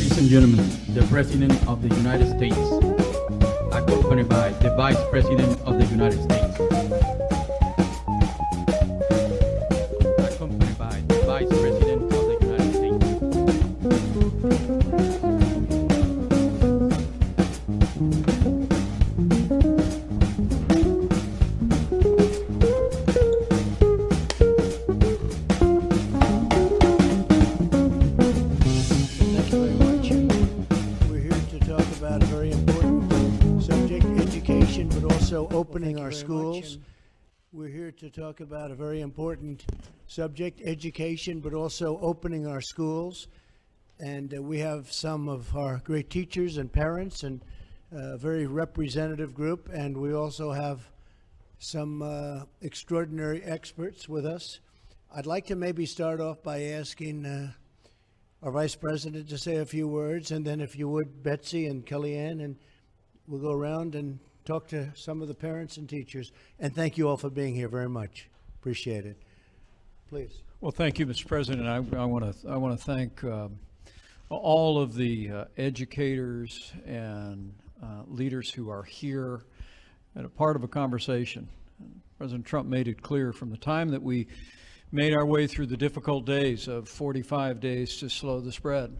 Ladies and gentlemen, the President of the United States, accompanied by the Vice President of the United States. Accompanied by the Vice President of the United States. Thank you very much. We're here to talk about a very important subject, education, but also opening our schools. We're here to talk about a very important subject, education, but also opening our schools. And we have some of our great teachers and parents and a very representative group. And we also have some extraordinary experts with us. I'd like to maybe start off by asking our Vice President to say a few words, and then if you would, Betsy and Kellyanne, and we'll go around and talk to some of the parents and teachers. And thank you all for being here very much. Appreciate it. Please. Well, thank you, Mr. President. I want to thank all of the educators and leaders who are here at a part of a conversation. President Trump made it clear from the time that we made our way through the difficult days of 45 days to slow the spread.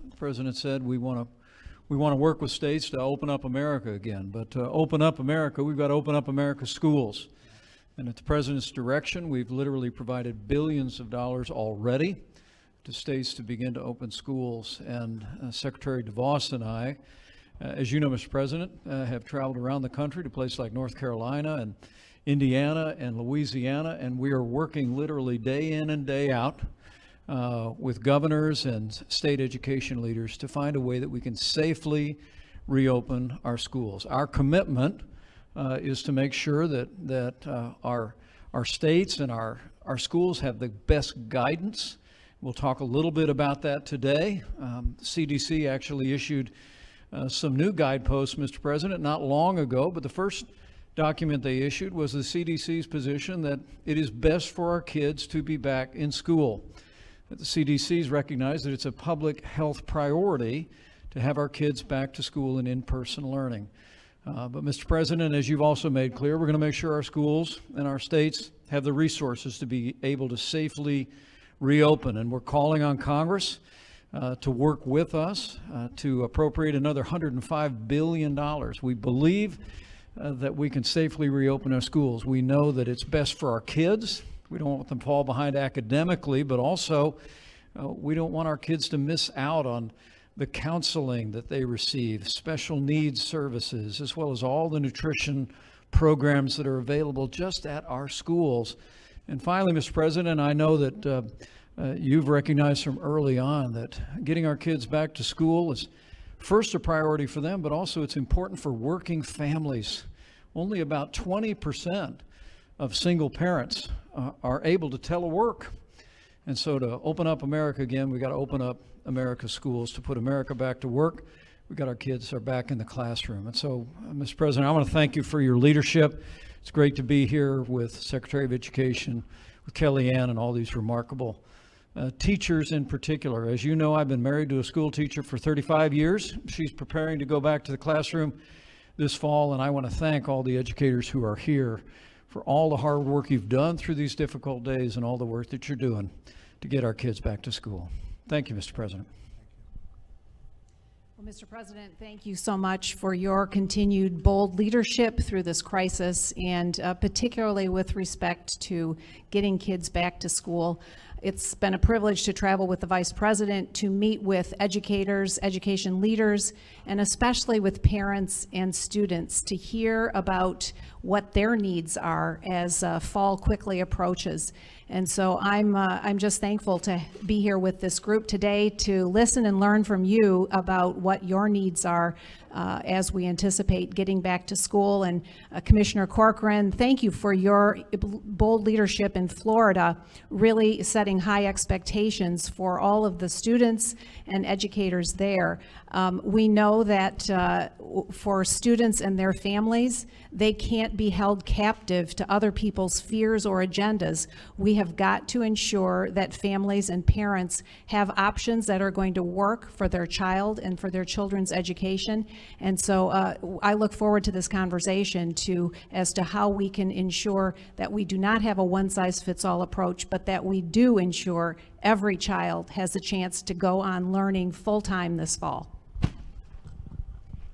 The President said we want to work with states to open up America again. But to open up America, we've got to open up America's schools. And at the President's direction, we've literally provided billions of dollars already to states to begin to open schools. And Secretary DeVos and I, as you know, Mr. President, have traveled around the country to places like North Carolina and Indiana and Louisiana, and we are working literally day in and day out with governors and state education leaders to find a way that we can safely reopen our schools. Our commitment is to make sure that our states and our schools have the best guidance. We'll talk a little bit about that today. CDC actually issued some new guideposts, Mr. President, not long ago, but the first document they issued was the CDC's position that it is best for our kids to be back in school. That the CDC's recognized that it's a public health priority to have our kids back to school and in-person learning. But Mr. President, as you've also made clear, we're going to make sure our schools and our states have the resources to be able to safely reopen. And we're calling on Congress to work with us to appropriate another $105 billion. We believe that we can safely reopen our schools. We know that it's best for our kids. We don't want them to fall behind academically, but also we don't want our kids to miss out on the counseling that they receive, special needs services, as well as all the nutrition programs that are available just at our schools. And finally, Mr. President, I know that you've recognized from early on that getting our kids back to school is first a priority for them, but also it's important for working families. Only about 20% of single parents are able to telework. And so to open up America again, we got to open up America's schools to put America back to work. We got our kids are back in the classroom. And so, Mr. President, I want to thank you for your leadership. It's great to be here with Secretary of Education, with Kellyanne, and all these remarkable teachers in particular. As you know, I've been married to a school teacher for 35 years. She's preparing to go back to the classroom this fall, and I want to thank all the educators who are here for all the hard work you've done through these difficult days and all the work that you're doing to get our kids back to school. Thank you, Mr. President. Well, Mr. President, thank you so much for your continued bold leadership through this crisis, and particularly with respect to getting kids back to school. It's been a privilege to travel with the Vice President to meet with educators, education leaders, and especially with parents and students to hear about what their needs are as fall quickly approaches. And so I'm just thankful to be here with this group today to listen and learn from you about what your needs are as we anticipate getting back to school. And Commissioner Corcoran, thank you for your bold leadership in Florida, really setting high expectations for all of the students and educators there. We know that for students and their families, they can't can't be held captive to other people's fears or agendas. We have got to ensure that families and parents have options that are going to work for their child and for their children's education. And so I look forward to this conversation as to how we can ensure that we do not have a one-size-fits-all approach, but that we do ensure every child has a chance to go on learning full-time this fall.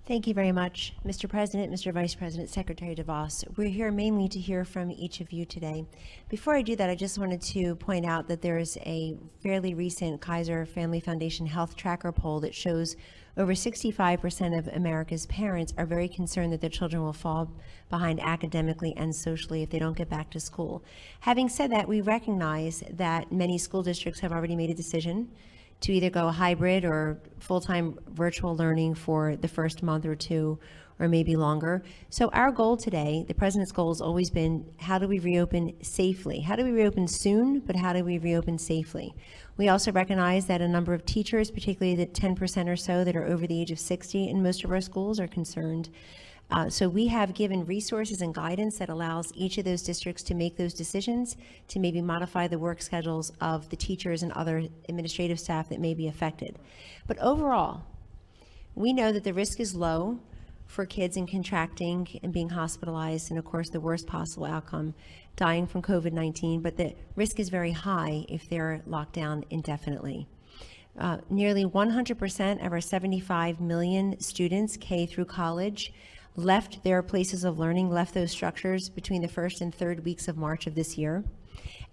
Thank you very much, Mr. President, Mr. Vice President, Secretary DeVos. We're here mainly to hear from each of you today. Before I do that, I just wanted to point out that there is a fairly recent Kaiser Family Foundation Health Tracker poll that shows over 65% of America's parents are very concerned that their children will fall behind academically and socially if they don't get back to school. Having said that, we recognize that many school districts have already made a decision to either go hybrid or full-time virtual learning for the first month or two, or maybe longer. So our goal today, the President's goal, has always been, how do we reopen safely? How do we reopen soon, but how do we reopen safely? We also recognize that a number of teachers, particularly the 10% or so that are over the age of 60 in most of our schools, are concerned. So we have given resources and guidance that allows each of those districts to make those decisions, to maybe modify the work schedules of the teachers and other administrative staff that may be affected. But overall, we know that the risk is low for kids in contracting and being hospitalized, and of course the worst possible outcome, dying from COVID-19, but the risk is very high if they're locked down indefinitely. Nearly 100% of our 75 million students, K through college, left their places of learning, left those structures between the first and third weeks of March of this year.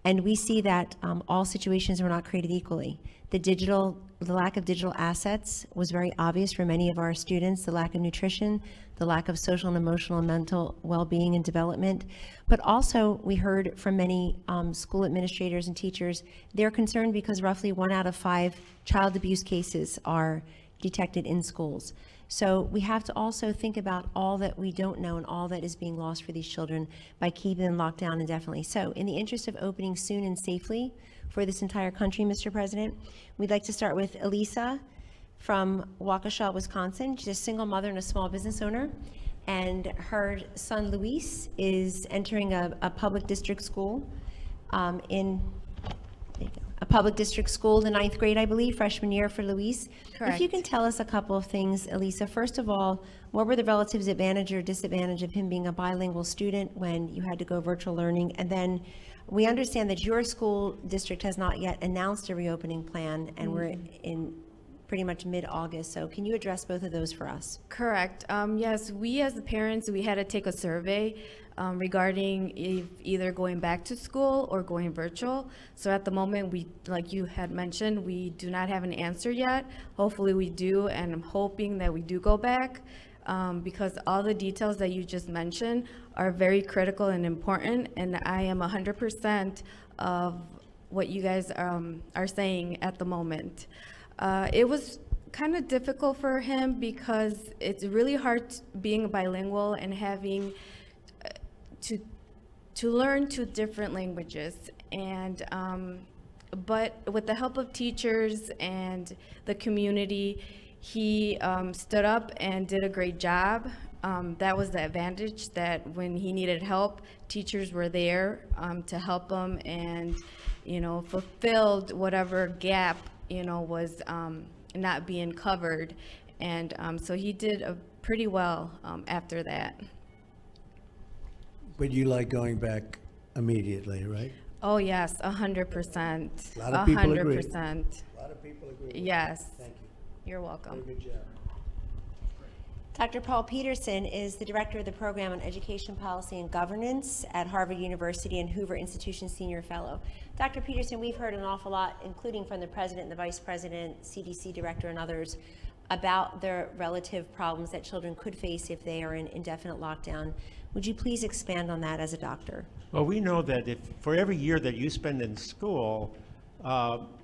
And we see that all situations were not created equally. The lack of digital assets was very obvious for many of our students, the lack of nutrition, the lack of social and emotional and mental well-being and development. But also we heard from many school administrators and teachers, they're concerned because roughly 1 out of 5 child abuse cases are detected in schools. So we have to also think about all that we don't know and all that is being lost for these children by keeping them locked down indefinitely. So in the interest of opening soon and safely for this entire country, Mr. President, we'd like to start with Elisa from Waukesha, Wisconsin. She's a single mother and a small business owner. And her son, Luis, is entering a public district school the 9th grade, I believe, freshman year for Luis. Correct. If you can tell us a couple of things, Elisa. First of all, what were the relative advantage or disadvantage of him being a bilingual student when you had to go virtual learning? And then we understand that your school district has not yet announced a reopening plan, and we're in pretty much mid-August. So can you address both of those for us? Correct. Yes, we as the parents, we had to take a survey regarding either going back to school or going virtual. So at the moment, we, like you had mentioned, we do not have an answer yet. Hopefully we do, and I'm hoping that we do go back because all the details that you just mentioned are very critical and important, and I am 100% of what you guys are saying at the moment. It was kind of difficult for him because it's really hard being bilingual and having to learn 2 different languages. And but with the help of teachers and the community, he stood up and did a great job. That was the advantage, that when he needed help, teachers were there to help him and, fulfilled whatever gap, was not being covered. And so he did pretty well after that. But you like going back immediately, right? Oh, yes, 100%. A lot of people agree. 100%. A lot of people agree. Yes. Thank you. You're welcome. Very good job. Dr. Paul Peterson is the Director of the Program on Education Policy and Governance at Harvard University and Hoover Institution Senior Fellow. Dr. Peterson, we've heard an awful lot, including from the President, the Vice President, CDC Director, and others, about the relative problems that children could face if they are in indefinite lockdown. Would you please expand on that as a doctor? Well, we know that if for every year that you spend in school,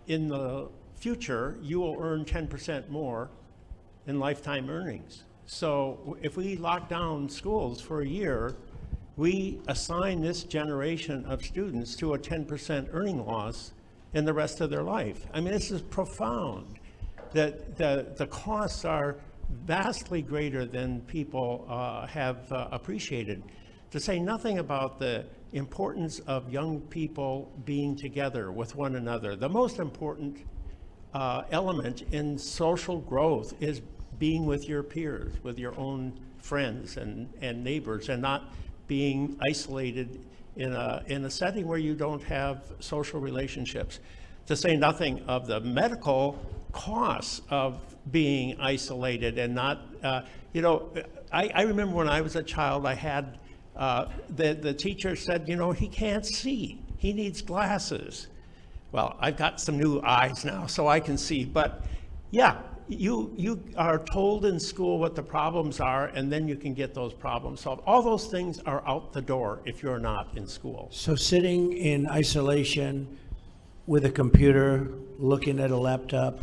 in the future, you will earn 10% more in lifetime earnings. So if we lock down schools for a year, we assign this generation of students to a 10% earning loss in the rest of their life. I mean, this is profound. That the costs are vastly greater than people have appreciated. to say nothing about the importance of young people being together with one another. The most important element in social growth is being with your peers, with your own friends and neighbors, and not being isolated in a setting where you don't have social relationships. To say nothing of the medical costs of being isolated and not, I remember when I was a child, I had, the teacher said, he can't see, he needs glasses. Well, I've got some new eyes now, so I can see, but yeah, you are told in school what the problems are, and then you can get those problems solved. All those things are out the door if you're not in school. So sitting in isolation with a computer, looking at a laptop,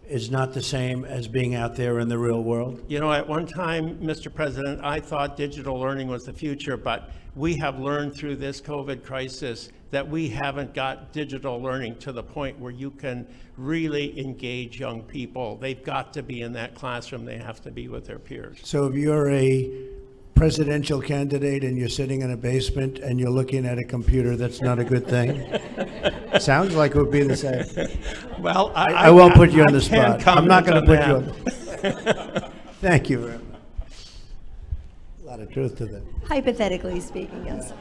is not the same as being out there in the real world? At one time, Mr. President, I thought digital learning was the future, but we have learned through this COVID crisis that we haven't got digital learning to the point where you can really engage young people. They've got to be in that classroom. They have to be with their peers. So if you're a presidential candidate and you're sitting in a basement and you're looking at a computer, that's not a good thing? Sounds like it would be the same. Well, I won't put you on the spot. I'm not going to put you that. on. Thank you very much. A lot of truth to that. Hypothetically speaking, yes.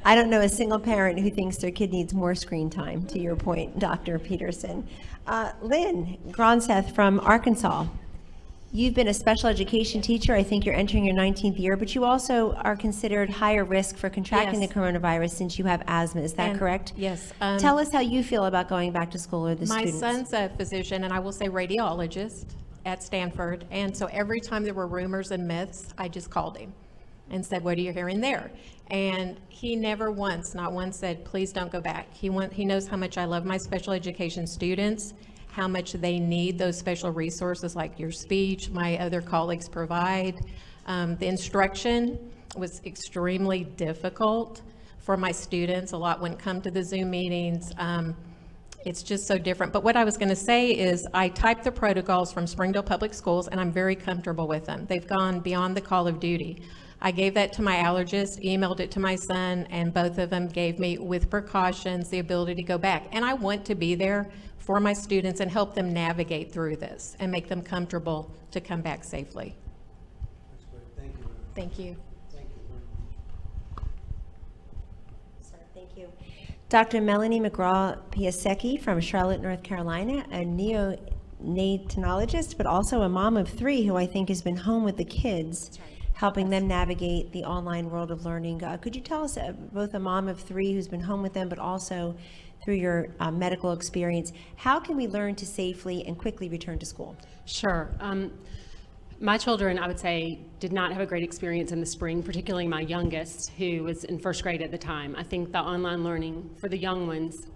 I don't know a single parent who thinks their kid needs more screen time, to your point, Dr. Peterson. Lynn Gronseth from Arkansas. You've been a special education teacher. I think you're entering your 19th year, but you also are considered higher risk for contracting Yes. the coronavirus since you have asthma. Is that And- correct? Yes. Tell us how you feel about going back to school, or the My students. son's a physician, and I will say radiologist at Stanford. And so every time there were rumors and myths, I just called him and said, what are you hearing there? And he never once, not once, said, please don't go back. He knows how much I love my special education students, how much they need those special resources like your speech, my other colleagues provide. The instruction was extremely difficult for my students. A lot wouldn't come to the Zoom meetings. It's just so different. But what I was going to say is I typed the protocols from Springdale Public Schools, and I'm very comfortable with them. They've gone beyond the call of duty. I gave that to my allergist, emailed it to my son, and both of them gave me, with precautions, the ability to go back. And I want to be there for my students and help them navigate through this and make them comfortable to come back safely. That's great. Thank you. Thank you. Thank you. Sir, thank you. Dr. Melanie McGraw-Piasecki from Charlotte, North Carolina, a neonatologist, but also a mom of 3 who I think has been home with the kids, helping them navigate the online world of learning. Could you tell us, both a mom of 3 who's been home with them, but also through your medical experience, how can we learn to safely and quickly return to school? Sure. My children, I would say, did not have a great experience in the spring, particularly my youngest, who was in 1st grade at the time. I think the online learning for the young ones,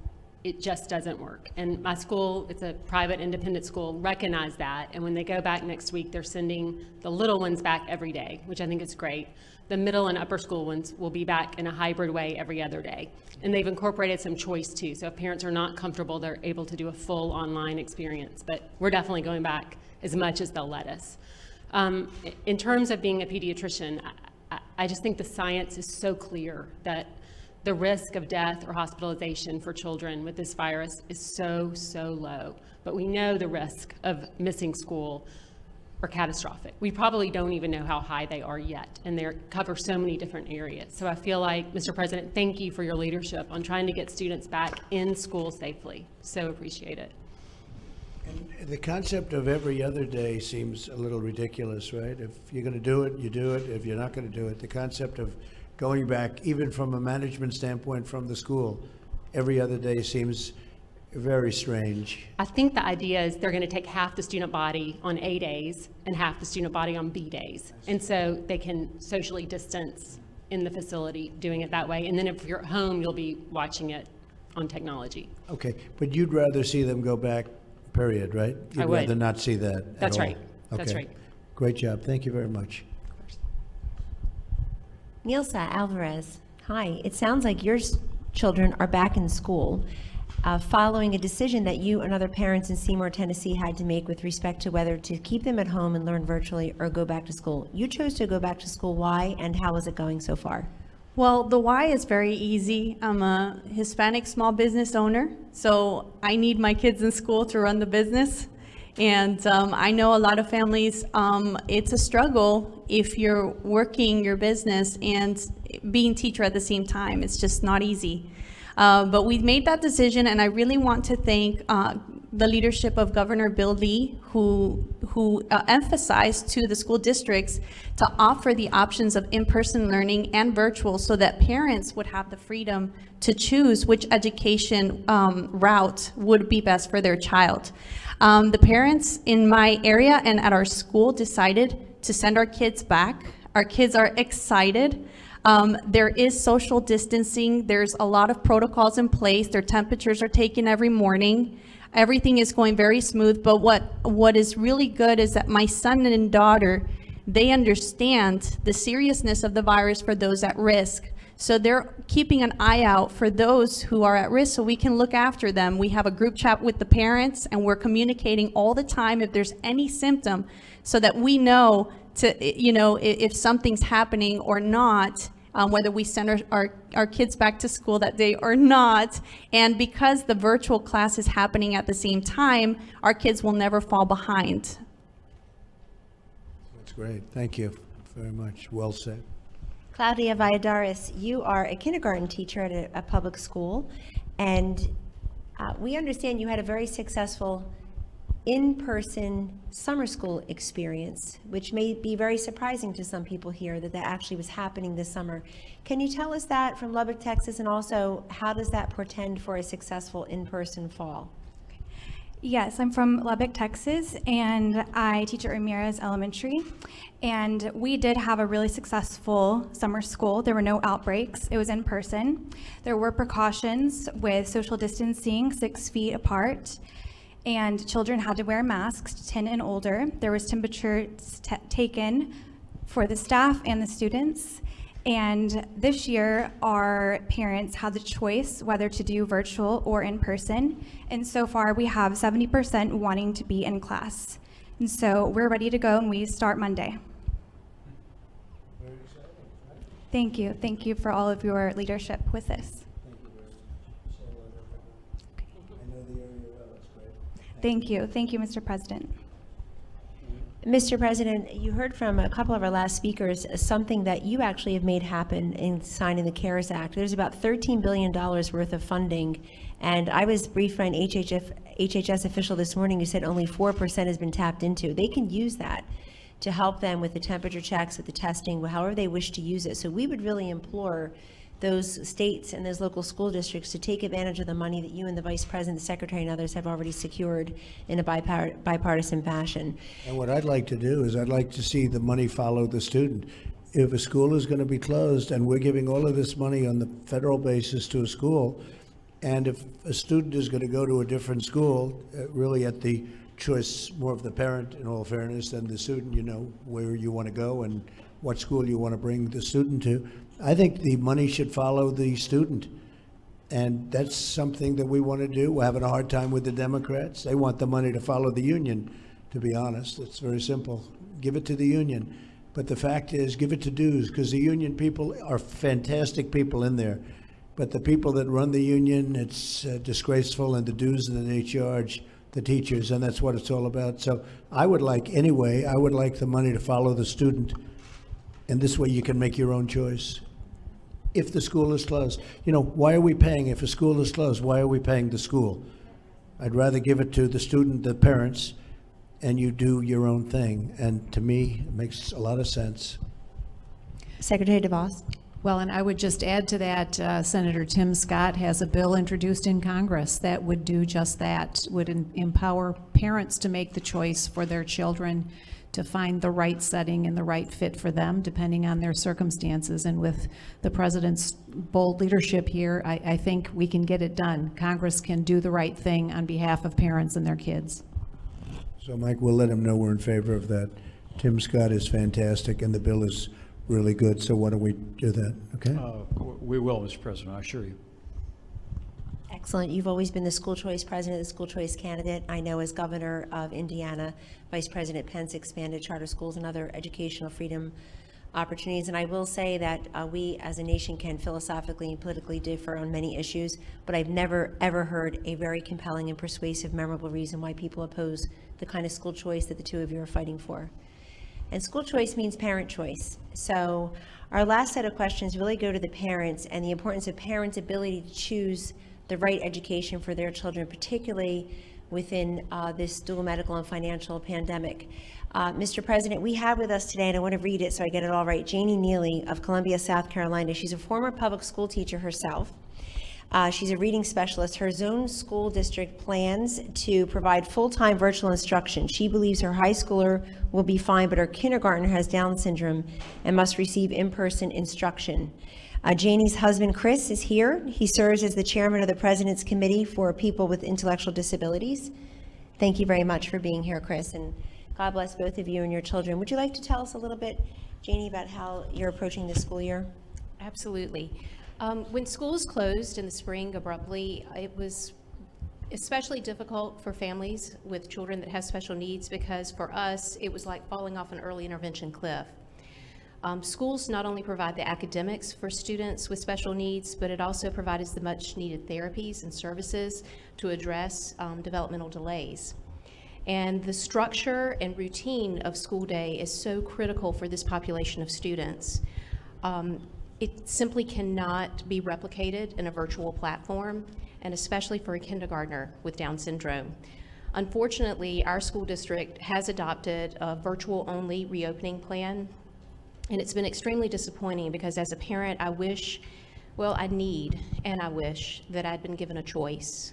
it just doesn't work. And my school, it's a private independent school, recognized that. And when they go back next week, they're sending the little ones back every day, which I think is great. The middle and upper school ones will be back in a hybrid way every other day. And they've incorporated some choice too. So if parents are not comfortable, they're able to do a full online experience. But we're definitely going back as much as they'll let us. In terms of being a pediatrician, I just think the science is so clear that the risk of death or hospitalization for children with this virus is so, so low. But we know the risk of missing school are catastrophic. We probably don't even know how high they are yet, and they cover so many different areas. So I feel like, Mr. President, thank you for your leadership on trying to get students back in school safely. So appreciate it. And the concept of every other day seems a little ridiculous, right? If you're going to do it, you do it. If you're not going to do it, the concept of going back, even from a management standpoint from the school, every other day seems very strange. I think the idea is they're going to take half the student body on A days and half the student body on B days. And so they can socially distance in the facility doing it that way. And then if you're at home, you'll be watching it on technology. Okay, but you'd rather see them go back, period, right? I would. You'd rather not see that at That's all. right. That's Okay. right. Great job. Thank you very much. Nilsa Alvarez, hi. It sounds like your children are back in school following a decision that you and other parents in Seymour, Tennessee had to make with respect to whether to keep them at home and learn virtually or go back to school. You chose to go back to school. Why, and how is it going so far? Well, the why is very easy. I'm a Hispanic small business owner, so I need my kids in school to run the business. And I know a lot of families, it's a struggle if you're working your business and being teacher at the same time. It's just not easy. But we've made that decision, and I really want to thank the leadership of Governor Bill Lee, who emphasized to the school districts to offer the options of in-person learning and virtual so that parents would have the freedom to choose which education route would be best for their child. The parents in my area and at our school decided to send our kids back. Our kids are excited. There is social distancing. There's a lot of protocols in place. Their temperatures are taken every morning. Everything is going very smooth, but what is really good is that my son and daughter, they understand the seriousness of the virus for those at risk. So they're keeping an eye out for those who are at risk so we can look after them. We have a group chat with the parents, and we're communicating all the time if there's any symptom so that we know if something's happening or not. Whether we send our kids back to school that day or not. And because the virtual class is happening at the same time, our kids will never fall behind. That's great. Thank you very much. Well said. Claudia Valladares, you are a kindergarten teacher at a public school, and we understand you had a very successful in-person summer school experience, which may be very surprising to some people here that actually was happening this summer. Can you tell us that from Lubbock, Texas, and also how does that portend for a successful in-person fall? Yes, I'm from Lubbock, Texas, and I teach at Ramirez Elementary. And we did have a really successful summer school. There were no outbreaks. It was in person. There were precautions with social distancing, 6 feet apart. And children had to wear masks, 10 and older. There was temperatures taken for the staff and the students. And this year, our parents had the choice whether to do virtual or in person. And so far, we have 70% wanting to be in class. And so we're ready to go, and we start Monday. Very exciting. Right? Thank you. Thank you for all of your leadership with this. Thank you very much. I know the area well. That's great. Thank you. Thank you, Mr. President. Mr. President, you heard from a couple of our last speakers something that you actually have made happen in signing the CARES Act. There's about $13 billion worth of funding, and I was briefed by an HHS official this morning who said only 4% has been tapped into. They can use that to help them with the temperature checks, with the testing, however they wish to use it. So we would really implore those states and those local school districts to take advantage of the money that you and the Vice President, the Secretary, and others have already secured in a bipartisan fashion. And what I'd like to do is I'd like to see the money follow the student. If a school is going to be closed and we're giving all of this money on the federal basis to a school, and if a student is going to go to a different school, really at the choice more of the parent, in all fairness, than the student, you know, where you want to go and what school you want to bring the student to. I think the money should follow the student, and that's something that we want to do. We're having a hard time with the Democrats. They want the money to follow the union, to be honest. It's very simple. Give it to the union. But the fact is, give it to dues, because the union people are fantastic people in there. But the people that run the union, it's disgraceful, and the dues that they charge the teachers, and that's what it's all about. So I would like the money to follow the student, and this way you can make your own choice. If the school is closed, you know, why are we paying? If a school is closed, why are we paying the school? I'd rather give it to the student, the parents, and you do your own thing. And to me, it makes a lot of sense. Secretary DeVos. Well, and I would just add to that, Senator Tim Scott has a bill introduced in Congress that would do just that, would empower parents to make the choice for their children to find the right setting and the right fit for them, depending on their circumstances. And with the President's bold leadership here, I think we can get it done. Congress can do the right thing on behalf of parents and their kids. So, Mike, we'll let him know we're in favor of that. Tim Scott is fantastic, and the bill is really good. So why don't we do that, okay? We will, Mr. President, I assure you. Excellent. You've always been the school choice president, the school choice candidate. I know as governor of Indiana, Vice President Pence expanded charter schools and other educational freedom opportunities. And I will say that we as a nation can philosophically and politically differ on many issues, but I've never ever heard a very compelling and persuasive, memorable reason why people oppose the kind of school choice that the two of you are fighting for. And school choice means parent choice. So our last set of questions really go to the parents and the importance of parents' ability to choose the right education for their children, particularly within this dual medical and financial pandemic. Mr. President, we have with us today, and I want to read it so I get it all right, Janie Neely of Columbia, South Carolina. She's a former public school teacher herself. She's a reading specialist. Her zone school district plans to provide full-time virtual instruction. She believes her high schooler will be fine, but her kindergartner has Down syndrome and must receive in-person instruction. Janie's husband, Chris, is here. He serves as the chairman of the President's Committee for People with Intellectual Disabilities. Thank you very much for being here, Chris, and God bless both of you and your children. Would you like to tell us a little bit, Janie, about how you're approaching this school year? Absolutely. When schools closed in the spring abruptly, it was especially difficult for families with children that have special needs, because for us, it was like falling off an early intervention cliff. Schools not only provide the academics for students with special needs, but it also provides the much needed therapies and services to address developmental delays. And the structure and routine of school day is so critical for this population of students. It simply cannot be replicated in a virtual platform, and especially for a kindergartner with Down syndrome. Unfortunately, our school district has adopted a virtual-only reopening plan, and it's been extremely disappointing because as a parent, I wish that I'd been given a choice,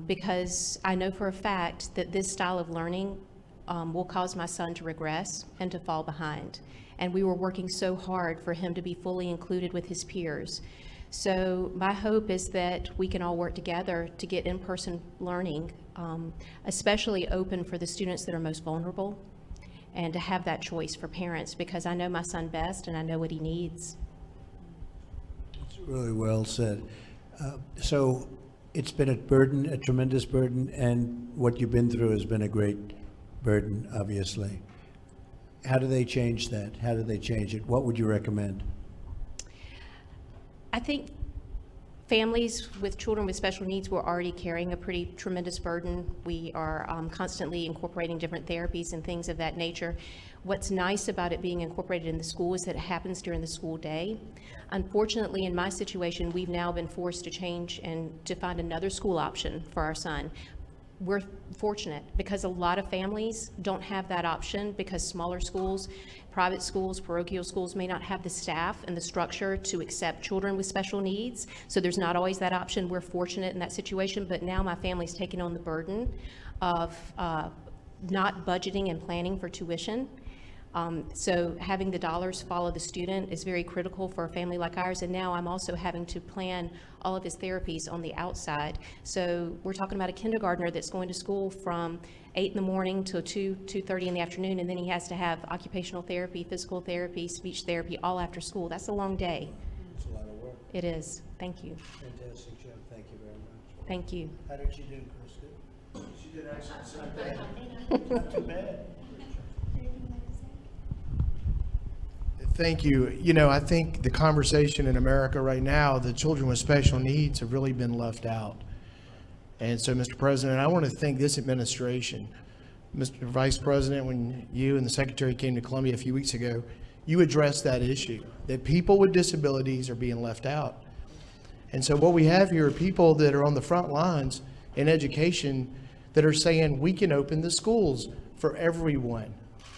because I know for a fact that this style of learning will cause my son to regress and to fall behind. And we were working so hard for him to be fully included with his peers. So my hope is that we can all work together to get in-person learning, especially open for the students that are most vulnerable, and to have that choice for parents, because I know my son best and I know what he needs. It's really well said. So it's been a burden, a tremendous burden, and what you've been through has been a great burden, obviously. How do they change that? How do they change it? What would you recommend? I think families with children with special needs were already carrying a pretty tremendous burden. We are constantly incorporating different therapies and things of that nature. What's nice about it being incorporated in the school is that it happens during the school day. Unfortunately, in my situation, we've now been forced to change and to find another school option for our son. We're fortunate because a lot of families don't have that option, because smaller schools, private schools, parochial schools may not have the staff and the structure to accept children with special needs. So there's not always that option. We're fortunate in that situation, but now my family's taking on the burden of not budgeting and planning for tuition. So having the dollars follow the student is very critical for a family like ours, and now I'm also having to plan all of his therapies on the outside. So we're talking about a kindergartner that's going to school from 8 in the morning till 2:30 in the afternoon, and then he has to have occupational therapy, physical therapy, speech therapy all after school. That's a long day. It's a lot of work. It is. Thank you. Fantastic job. Thank you very much. Thank you. How did she do, Krista? She did excellent. Not too bad. Thank you. You know, I think the conversation in America right now, the children with special needs have really been left out. And so, Mr. President, I want to thank this administration. Mr. Vice President, when you and the Secretary came to Columbia a few weeks ago, you addressed that issue, that people with disabilities are being left out. And so what we have here are people that are on the front lines in education that are saying we can open the schools for everyone.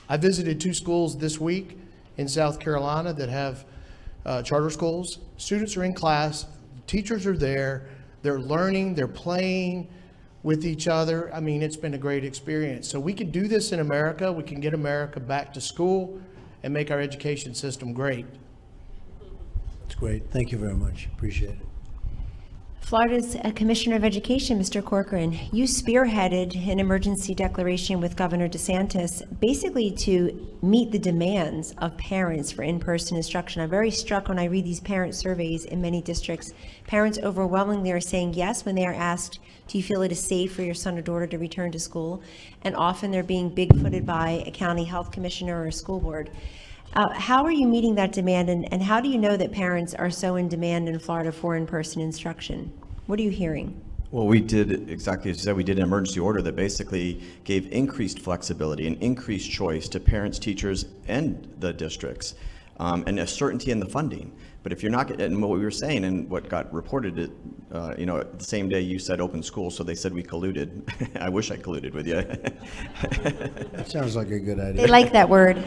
I visited 2 schools this week in South Carolina that have charter schools. Students are in class, teachers are there, they're learning, they're playing with each other. I mean, it's been a great experience. So we can do this in America. We can get America back to school and make our education system great. That's great. Thank you very much. Appreciate it. Florida's Commissioner of Education, Mr. Corcoran, you spearheaded an emergency declaration with Governor DeSantis, basically to meet the demands of parents for in-person instruction. I'm very struck when I read these parent surveys in many districts. Parents overwhelmingly are saying yes when they are asked, do you feel it is safe for your son or daughter to return to school? And often they're being big-footed by a county health commissioner or a school board. How are you meeting that demand, and how do you know that parents are so in demand in Florida for in-person instruction? What are you hearing? Well, we did exactly as you said. We did an emergency order that basically gave increased flexibility and increased choice to parents, teachers, and the districts, and a certainty in the funding. But if you're not, and what we were saying and what got reported, the same day you said open school, so they said we colluded. I wish I colluded with you. That sounds like a good idea. They like that word.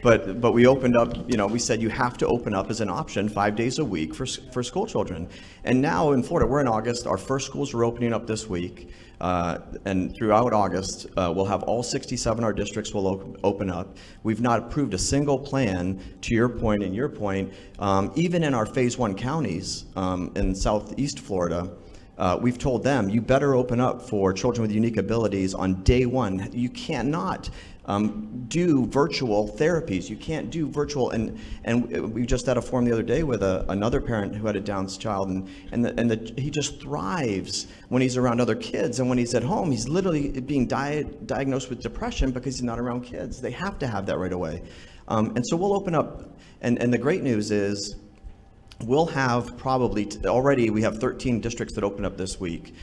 But we opened up, we said you have to open up as an option 5 days a week for school children. And now in Florida, we're in August, our first schools are opening up this week. And throughout August, we'll have all 67 our districts will open up. We've not approved a single plan, to your point and your point, even in our phase 1 counties in southeast Florida. We've told them, you better open up for children with unique abilities on day 1. You cannot do virtual therapies. You can't do virtual, and we just had a forum the other day with another parent who had a Down's child, and he just thrives when he's around other kids, and when he's at home, he's literally being diagnosed with depression because he's not around kids. They have to have that right away, and so we'll open up, and the great news is we'll have probably already we have 13 districts that open up this week.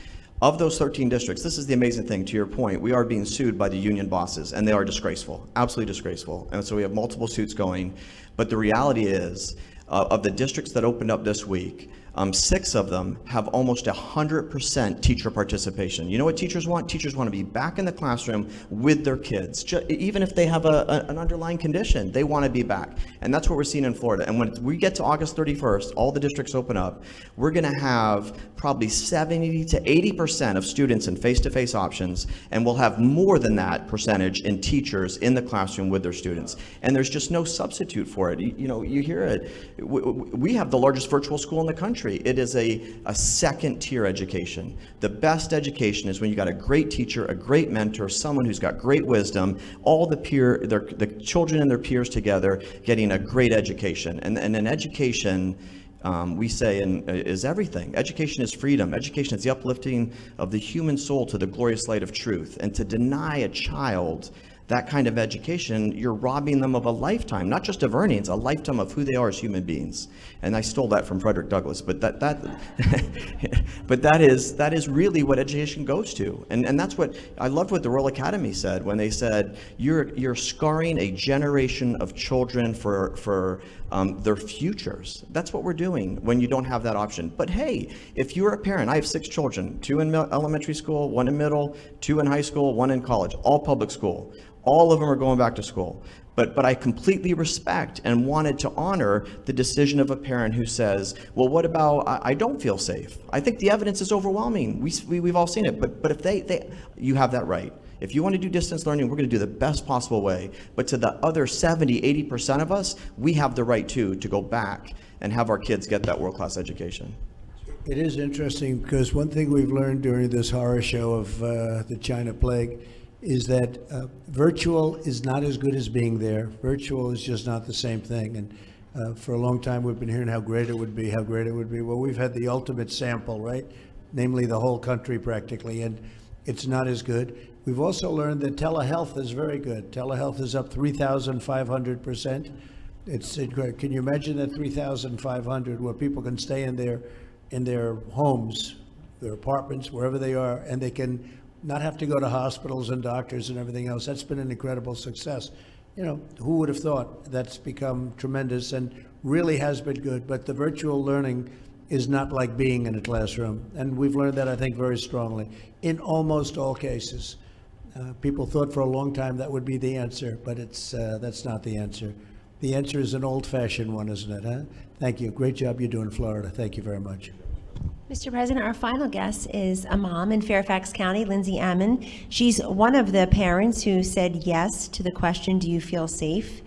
Of those 13 districts, this is the amazing thing, to your point, we are being sued by the union bosses, and they are disgraceful, absolutely disgraceful. And so we have multiple suits going. But the reality is, of the districts that opened up this week, 6 of them have almost 100% teacher participation. You know what teachers want? Teachers want to be back in the classroom with their kids. Even if they have an underlying condition, they want to be back. And that's what we're seeing in Florida. And when we get to August 31st, all the districts open up, we're going to have probably 70 to 80% of students in face-to-face options, and we'll have more than that percentage in teachers in the classroom with their students. And there's just no substitute for it. You hear it. We have the largest virtual school in the country. It is a second-tier education. The best education is when you got a great teacher, a great mentor, someone who's got great wisdom, all the children and their peers together getting a great education. And an education, we say, is everything. Education is freedom. Education is the uplifting of the human soul to the glorious light of truth. And to deny a child that kind of education, you're robbing them of a lifetime, not just of earnings, a lifetime of who they are as human beings. And I stole that from Frederick Douglass, but but that is really what education goes to. And that's what, I loved what the Royal Academy said when they said, you're scarring a generation of children for their futures. That's what we're doing when you don't have that option. But hey, if you're a parent, I have 6 children, 2 in elementary school, 1 in middle, 2 in high school, 1 in college, all public school. All of them are going back to school. But I completely respect and wanted to honor the decision of a parent who says, well, what about, I don't feel safe. I think the evidence is overwhelming. We've all seen it. But if you have that right. If you want to do distance learning, we're going to do the best possible way. But to the other 70, 80% of us, we have the right to go back and have our kids get that world-class education. It is interesting because one thing we've learned during this horror show of the China plague is that virtual is not as good as being there. Virtual is just not the same thing. And for a long time, we've been hearing how great it would be, how great it would be. Well, we've had the ultimate sample, right? Namely, the whole country practically, and it's not as good. We've also learned that telehealth is very good. Telehealth is up 3,500%. It's incredible. Can you imagine that 3,500 where people can stay in their homes, their apartments, wherever they are, and they can not have to go to hospitals and doctors and everything else. That's been an incredible success. Who would have thought? That's become tremendous and really has been good. But the virtual learning is not like being in a classroom. And we've learned that, I think, very strongly in almost all cases. People thought for a long time that would be the answer, but that's not the answer. The answer is an old-fashioned one, isn't it? Huh? Thank you. Great job you do in Florida. Thank you very much. Mr. President, our final guest is a mom in Fairfax County, Lindsay Ammon. She's one of the parents who said yes to the question, do you feel safe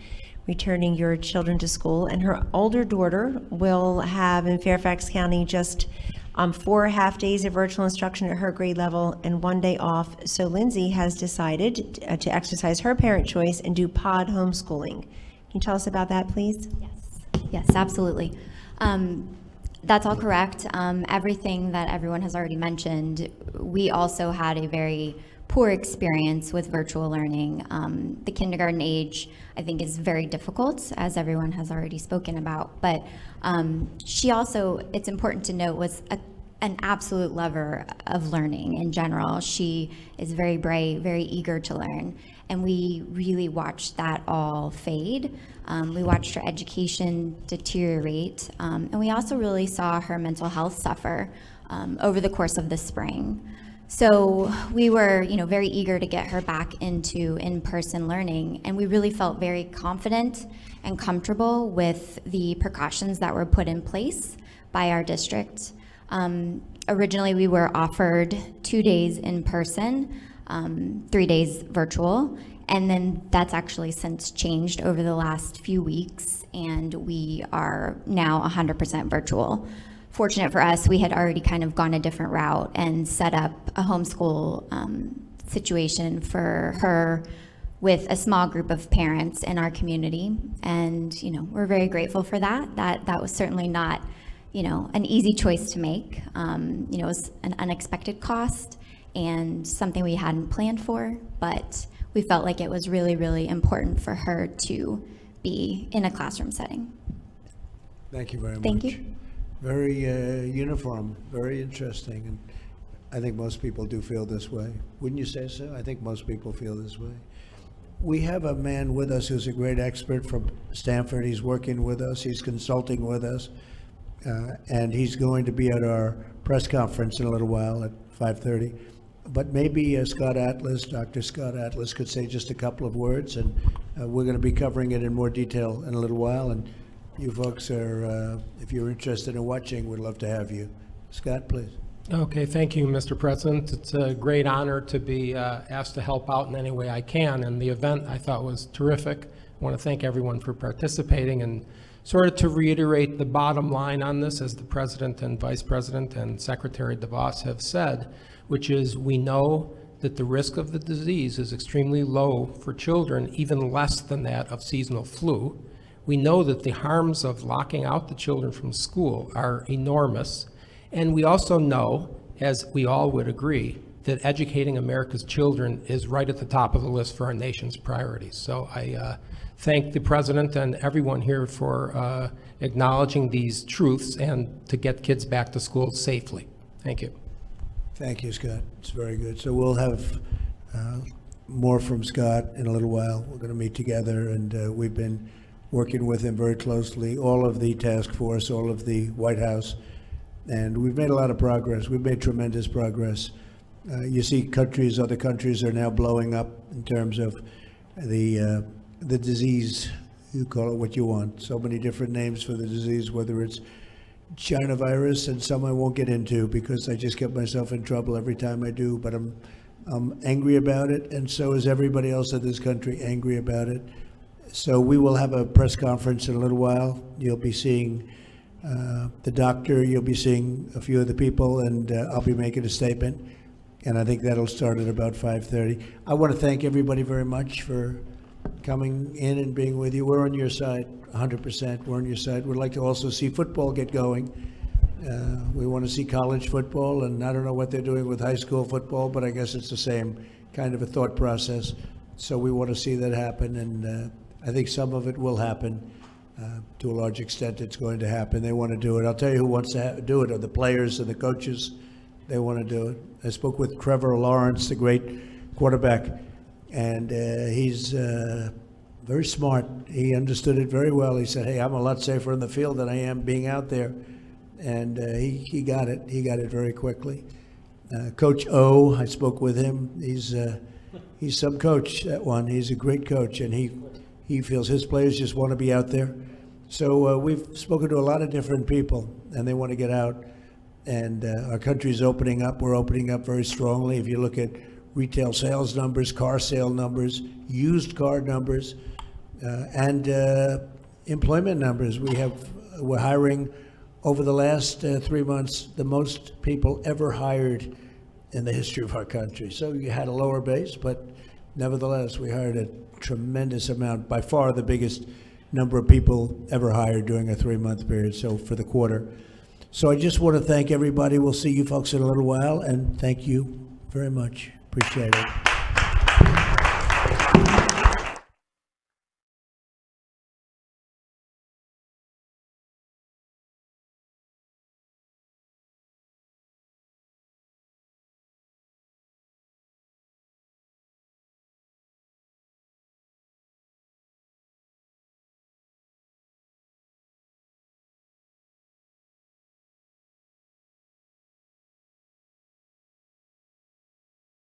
returning your children to school? And her older daughter will have in Fairfax County just 4 half-days of virtual instruction at her grade level and 1 day off. So Lindsay has decided to exercise her parent choice and do pod homeschooling. Can you tell us about that, please? Yes, absolutely. That's all correct. Everything that everyone has already mentioned. We also had a very poor experience with virtual learning. The kindergarten age, I think, is very difficult, as everyone has already spoken about. But she also, it's important to note, was an absolute lover of learning in general. She is very bright, very eager to learn. And we really watched that all fade. We watched her education deteriorate. And we also really saw her mental health suffer over the course of the spring. So we were, very eager to get her back into in-person learning, and we really felt very confident and comfortable with the precautions that were put in place by our district. Originally, we were offered 2 days in person, 3 days virtual, and then that's actually since changed over the last few weeks, and we are now 100% virtual. Fortunate for us, we had already kind of gone a different route and set up a homeschool situation for her with a small group of parents in our community. And, we're very grateful for that. That was certainly not, an easy choice to make. It was an unexpected cost and something we hadn't planned for, but we felt like it was really, really important for her to be in a classroom setting. Thank you very much. Thank you. Very uniform, very interesting, and I think most people do feel this way. Wouldn't you say so? I think most people feel this way. We have a man with us who's a great expert from Stanford. He's working with us, he's consulting with us, and he's going to be at our press conference in a little while at 5:30. But maybe Dr. Scott Atlas could say just a couple of words, and we're going to be covering it in more detail in a little while. And you folks are, if you're interested in watching, we'd love to have you. Scott, please. Okay, thank you, Mr. President. It's a great honor to be asked to help out in any way I can, and the event I thought was terrific. I want to thank everyone for participating, and sort of to reiterate the bottom line on this, as the President and Vice President and Secretary DeVos have said, which is we know that the risk of the disease is extremely low for children, even less than that of seasonal flu. We know that the harms of locking out the children from school are enormous. And we also know, as we all would agree, that educating America's children is right at the top of the list for our nation's priorities. So I thank the President and everyone here for acknowledging these truths and to get kids back to school safely. Thank you. Thank you, Scott. It's very good. So we'll have more from Scott in a little while. We're going to meet together, and we've been working with him very closely, all of the task force, all of the White House, and we've made a lot of progress. We've made tremendous progress. You see other countries are now blowing up in terms of the disease. You call it what you want. So many different names for the disease, whether it's China virus and some I won't get into because I just get myself in trouble every time I do, but I'm angry about it, and so is everybody else in this country angry about it. So we will have a press conference in a little while. You'll be seeing the doctor, you'll be seeing a few of the people, and I'll be making a statement. And I think that'll start at about 5:30. I want to thank everybody very much for coming in and being with you. We're on your side, 100%. We're on your side. We'd like to also see football get going. We want to see college football, and I don't know what they're doing with high school football, but I guess it's the same kind of a thought process. So we want to see that happen, and I think some of it will happen. To a large extent, it's going to happen. They want to do it. I'll tell you who wants to do it are the players and the coaches. They want to do it. I spoke with Trevor Lawrence, the great quarterback, and he's very smart. He understood it very well. He said, hey, I'm a lot safer in the field than I am being out there. And he got it. He got it very quickly. Coach O, I spoke with him. He's some coach, that one. He's a great coach, and he feels his players just want to be out there. So we've spoken to a lot of different people, and they want to get out. And our country's opening up. We're opening up very strongly. If you look at retail sales numbers, car sale numbers, used car numbers, and employment numbers. We're hiring over the last 3 months the most people ever hired in the history of our country. So you had a lower base, but nevertheless, we hired a tremendous amount, by far the biggest number of people ever hired during a 3-month period, so for the quarter. So I just want to thank everybody. We'll see you folks in a little while, and thank you very much. Appreciate it.